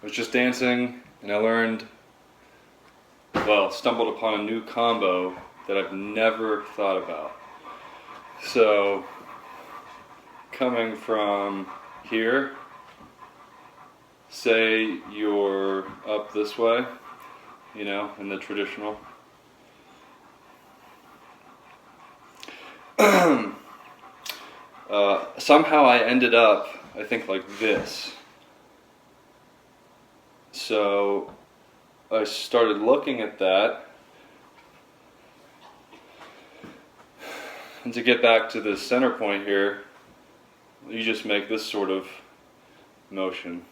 I was just dancing and I learned, well, stumbled upon a new combo that I've never thought about. So, coming from here, say you're up this way, you know, in the traditional. Somehow I ended up, I think, like this. So I started looking at that, and to get back to the center point here, you just make this sort of motion.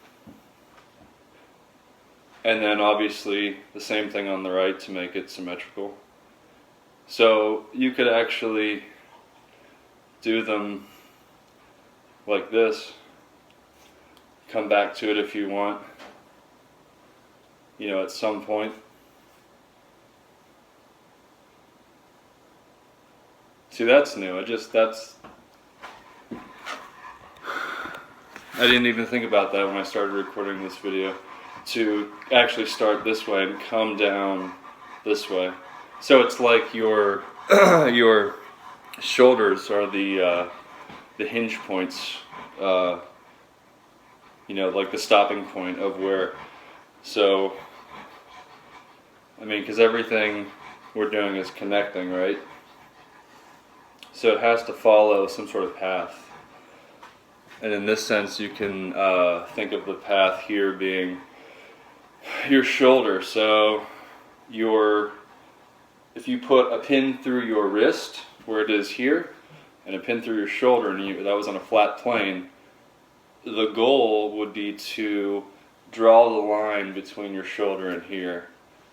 And then obviously the same thing on the right to make it symmetrical. So you could actually do them like this, come back to it if you want, you know, at some point. See, that's new. I didn't even think about that when I started recording this video, to actually start this way and come down this way. So it's like your your shoulders are the hinge points, you know, like the stopping point of where. So, I mean, because everything we're doing is connecting, right? So it has to follow some sort of path. And in this sense, you can think of the path here being your shoulder. So if you put a pin through your wrist, where it is here, and a pin through your shoulder, and that was on a flat plane, the goal would be to draw the line between your shoulder and here,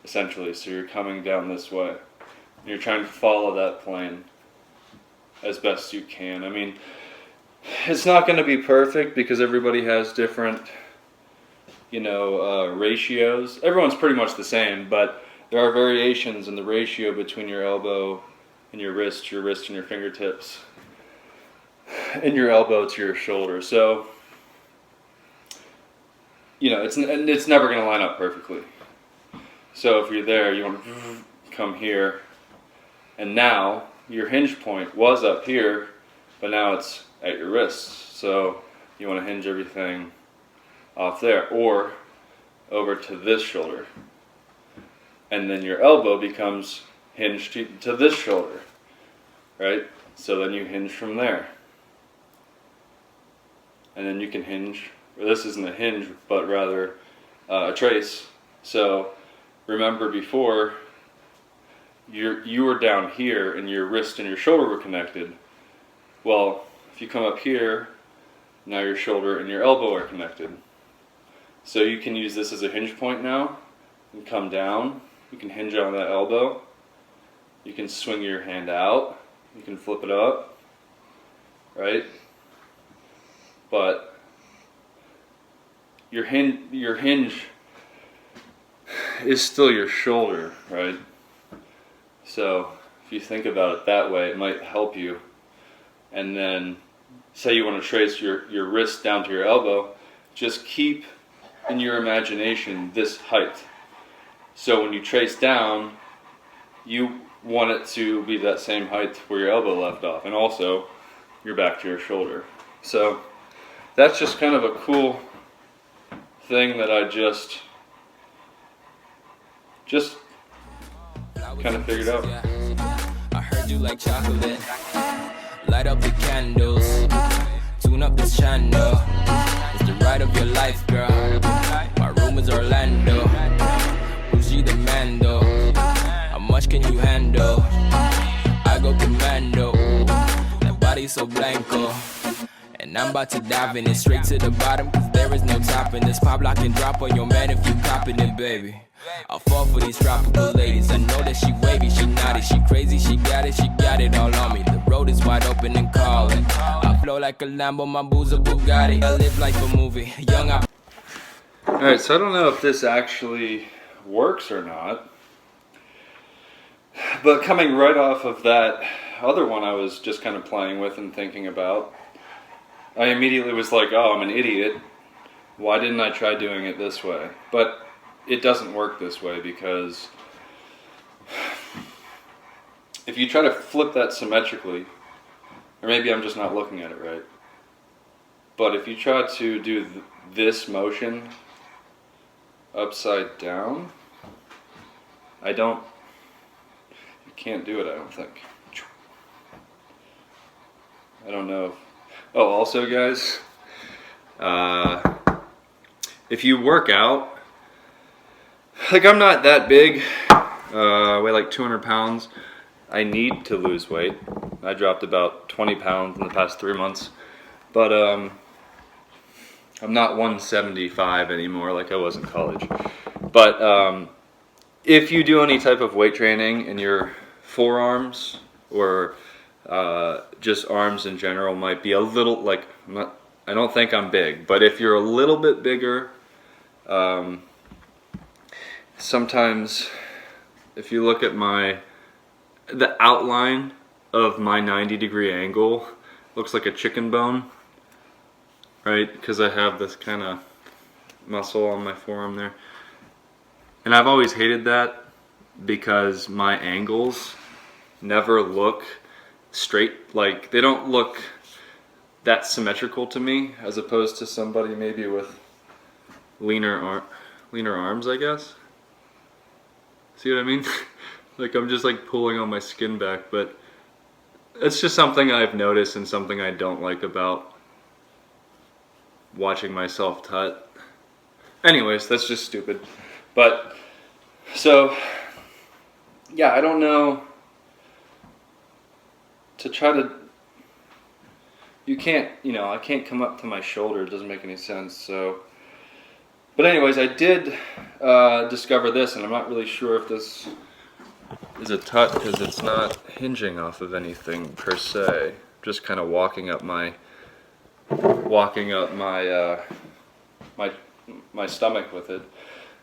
essentially. So you're coming down this way, and you're trying to follow that plane as best you can. I mean, it's not going to be perfect because everybody has different, you know, ratios. Everyone's pretty much the same, but there are variations in the ratio between your elbow and your wrist and your fingertips, and your elbow to your shoulder. So, you know, it's never going to line up perfectly. So if you're there, you want to come here, and now your hinge point was up here, but now it's at your wrist. So you want to hinge everything off there, or over to this shoulder. And then your elbow becomes hinged to this shoulder, right? So then you hinge from there. And then you can hinge, or this isn't a hinge, but rather a trace. So remember before, you were down here and your wrist and your shoulder were connected. Well, if you come up here, now your shoulder and your elbow are connected. So you can use this as a hinge point now and come down. You can hinge on that elbow. You can swing your hand out. You can flip it up, right? But your hinge is still your shoulder, right? So if you think about it that way, it might help you. And then say you want to trace your wrist down to your elbow, just keep in your imagination this height. So when you trace down, you want it to be that same height where your elbow left off, and also your back to your shoulder. So that's just kind of a cool thing that I just kind of figured out. I heard you like chocolate. Light up the candles. Tune up this channel. It's the ride of your life, girl. My room is Orlando. Uzi the Mando. How much can you handle? I go commando. That body so blanco. And I'm about to dive in it straight to the bottom, cause there is no topping this. Pop, lock, and drop on your man if you copping it, baby. I'll fall for these tropical ladies. I know that she wavy, she naughty, she crazy, she got it all on me. The road is wide open and calling. I flow like a Lambo, my boo's a Bugatti. I live like a movie, young I... Alright, so I don't know if this actually works or not, but coming right off of that other one I was just kind of playing with and thinking about, I immediately was like, oh, I'm an idiot. why didn't I try doing it this way? But it doesn't work this way because if you try to flip that symmetrically, or maybe I'm just not looking at it right, but if you try to do this motion upside down, you can't do it, I don't think. I don't know. Oh, also guys, if you work out, like I'm not that big, I weigh like 200 pounds. I need to lose weight. I dropped about 20 pounds in the past 3 months, but I'm not 175 anymore like I was in college. But if you do any type of weight training in your forearms or just arms in general, might be a little, like, I don't think I'm big, but if you're a little bit bigger, sometimes if you look at the outline of my 90-degree angle looks like a chicken bone, right? Because I have this kind of muscle on my forearm there. And I've always hated that because my angles never look straight, like they don't look that symmetrical to me, as opposed to somebody maybe with leaner arms, I guess. See what I mean? Like I'm just like pulling on my skin back, but it's just something I've noticed and something I don't like about watching myself tut. Anyways, that's just stupid. But so yeah, I don't know. To try to, you can't, I can't come up to my shoulder. It doesn't make any sense. So, but anyways, I did discover this, and I'm not really sure if this is a tut because it's not hinging off of anything per se. Just kind of walking up my my stomach with it.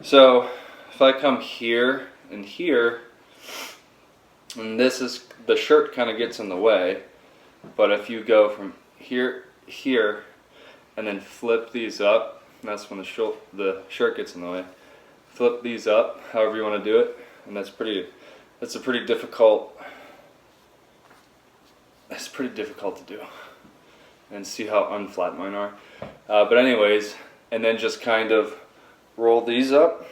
So if I come here and here, and the shirt kind of gets in the way, but if you go from here, and then flip these up, that's when the shirt gets in the way. Flip these up, however you want to do it, and that's a pretty difficult to do. And see how unflat mine are. But anyways, and then just kind of roll these up,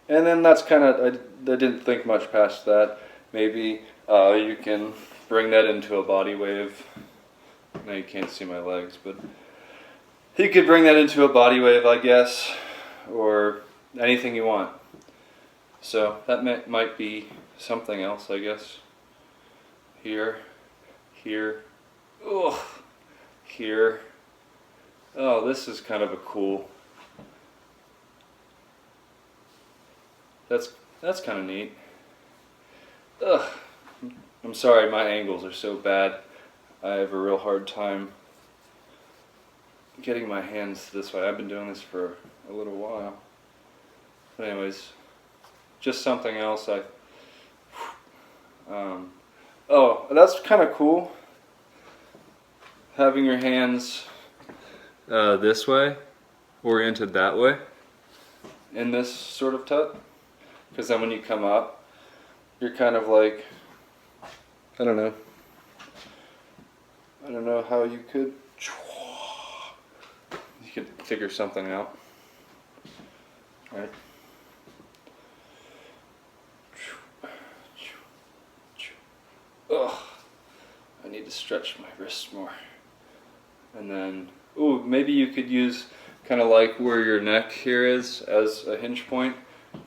and then that's kind of, I didn't think much past that. Maybe you can bring that into a body wave. Now you can't see my legs, but you could bring that into a body wave, I guess, or anything you want. So that might be something else, I guess. Here, ugh, here. Oh, this is kind of a cool. That's kind of neat. Ugh, I'm sorry, my angles are so bad. I have a real hard time getting my hands this way. I've been doing this for a little while. But anyways, just something else. Oh, that's kind of cool. Having your hands this way, oriented that way, in this sort of tut. Because then when you come up, you're kind of like, I don't know how you could figure something out, right? Ugh, I need to stretch my wrists more. And then, ooh, maybe you could use kind of like where your neck here is as a hinge point,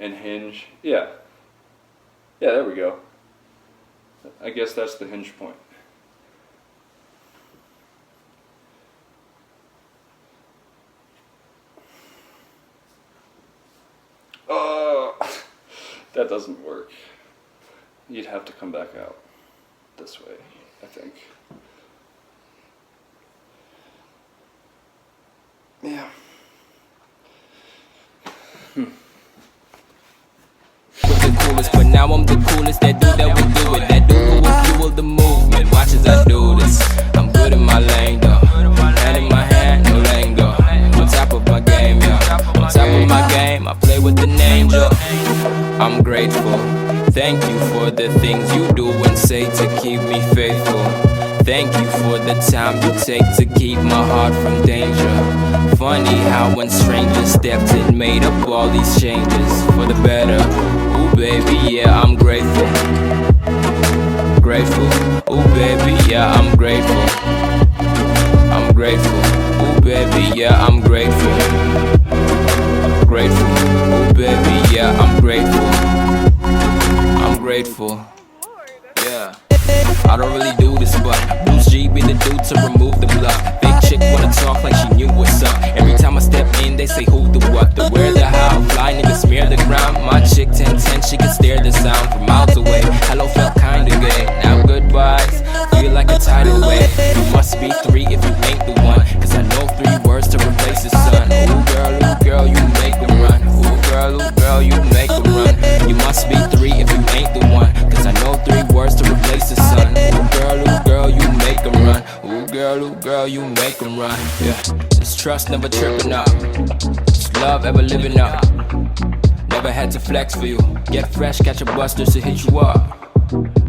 and hinge, yeah, there we go. I guess that's the hinge point. Oh, that doesn't work. You'd have to come back out this way, I think. Yeah. The coolest, but now I'm the coolest. That dude that will do it. That dude who will fuel the movement. Watch as I do this. I'm good in my lane though. Hand in my hand, no lane go. On top Thank you for the things you do and say to keep me faithful. Thank you for the time you take to keep my heart from danger. Funny how when strangers stepped in, made up all these changes for the better. Ooh baby, yeah, I'm grateful. Grateful, ooh baby, yeah, I'm grateful. I'm grateful, ooh baby, yeah, I'm grateful. Grateful, ooh baby, yeah, I'm grateful. I'm grateful, yeah. I don't really do this, but Bruce G be the dude to remove the block. Big chick wanna talk like she knew what's up. Every time I step in, they say who, the what, the where, the how. Fly nigga smear the ground. My chick 10-10, she can stare the sound from miles away. Hello felt kinda gay, now goodbyes feel like a tidal wave. You must be 3 if you ain't the one, cause I know 3 words to replace the sun. Ooh girl, you make them run. Ooh girl, you make them run. You must be 3 if you ain't the one, cause I know 3 words to replace the sun. Ooh girl, you make them run. Ooh girl, you make them run. Yeah, it's trust never tripping up. It's love ever living up. Never had to flex for you. Get fresh, catch a bus just to hit you up.